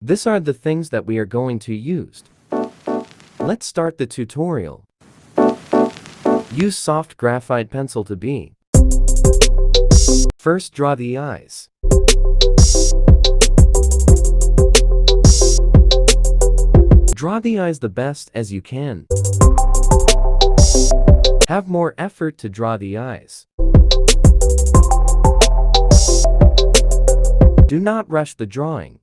These are the things that we are going to use. Let's start the tutorial. Use soft graphite pencil to be. First, draw the eyes. Draw the eyes the best as you can. Have more effort to draw the eyes. Do not rush the drawing.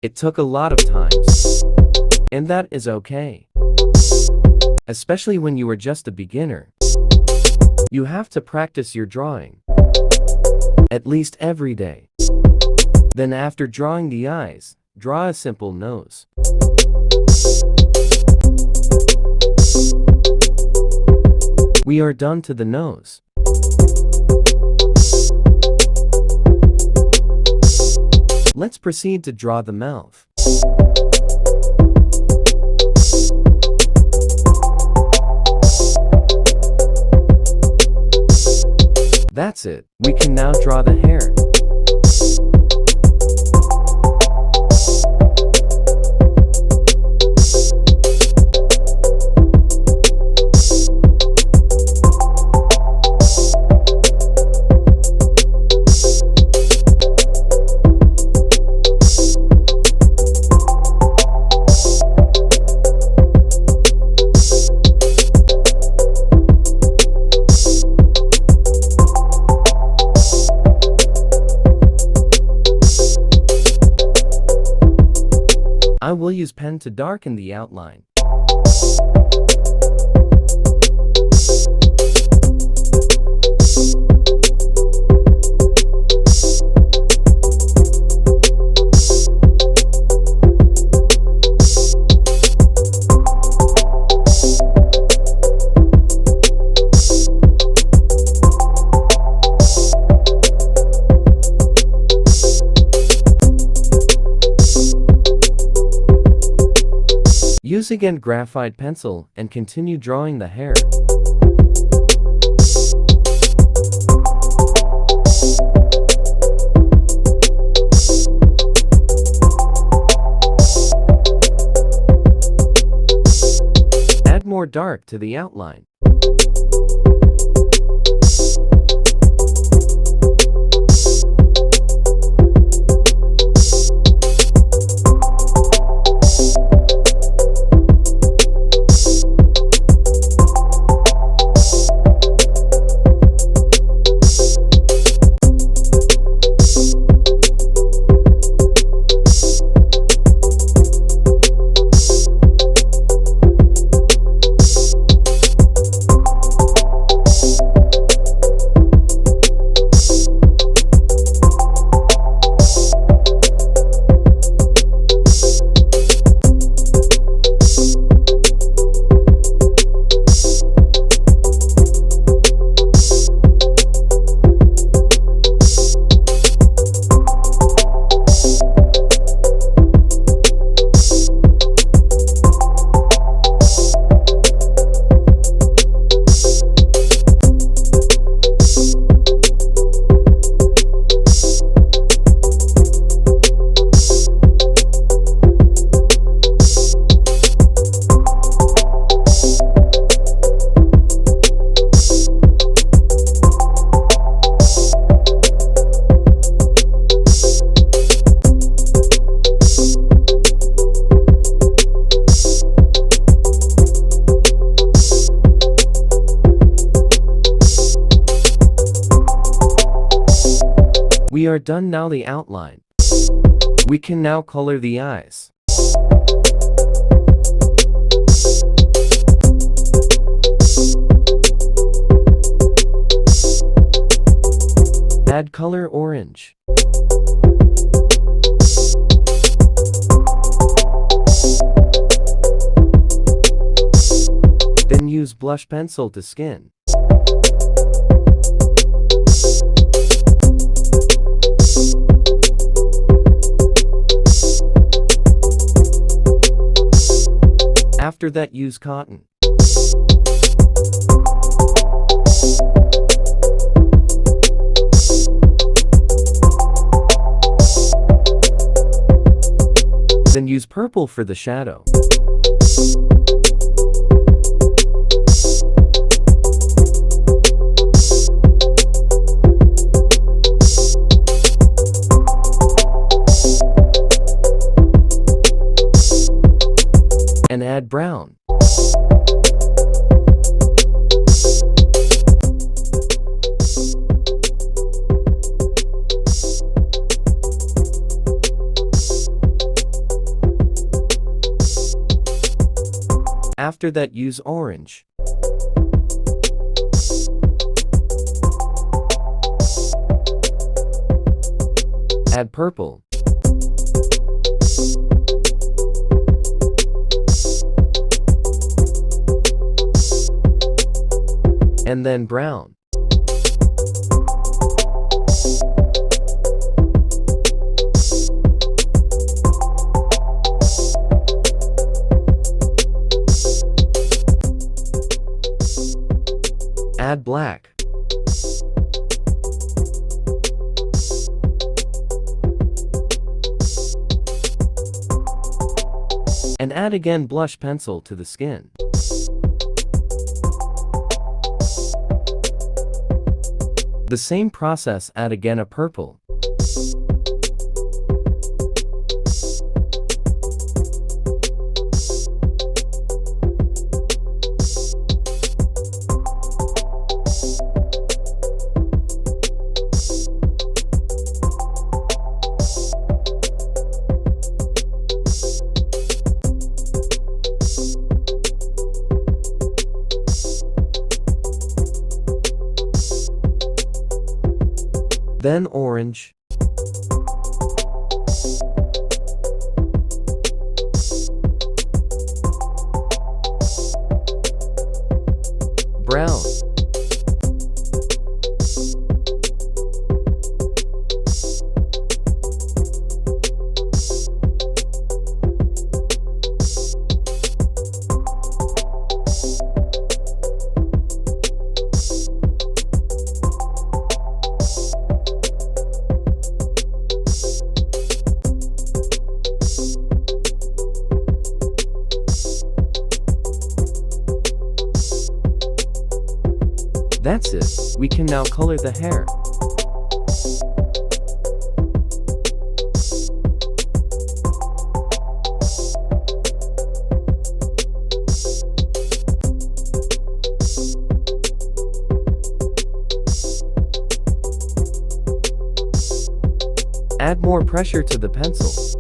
It took a lot of times, and that is okay. Especially when you are just a beginner. You have to practice your drawing, at least every day. Then after drawing the eyes, draw a simple nose. We are done to the nose. Let's proceed to draw the mouth. That's it. We can now draw the hair. I will use pen to darken the outline. Use again graphite pencil and continue drawing the hair. Add more dark to the outline. We are done now the outline. We can now color the eyes. Add color orange. Then use blush pencil to skin. After that, use cotton. purple for the shadow. And add brown. After that, use orange. Add purple. And then brown. Add black. And add again blush pencil to the skin. The same process, add again a purple. Then orange. Brown. That's it. We can now color the hair. Add more pressure to the pencil.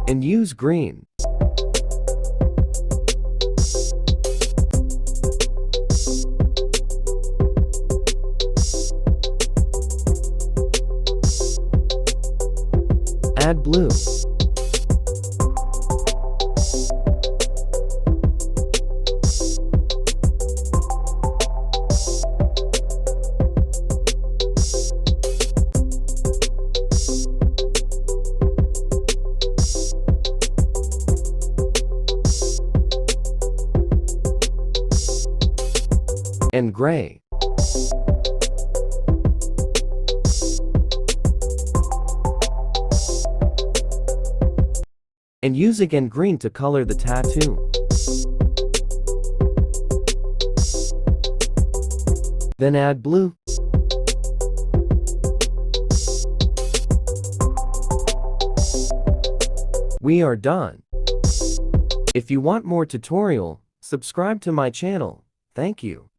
And use green. Add blue. And gray. And use again green to color the tattoo. Then add blue. We are done. If you want more tutorial, subscribe to my channel. Thank you.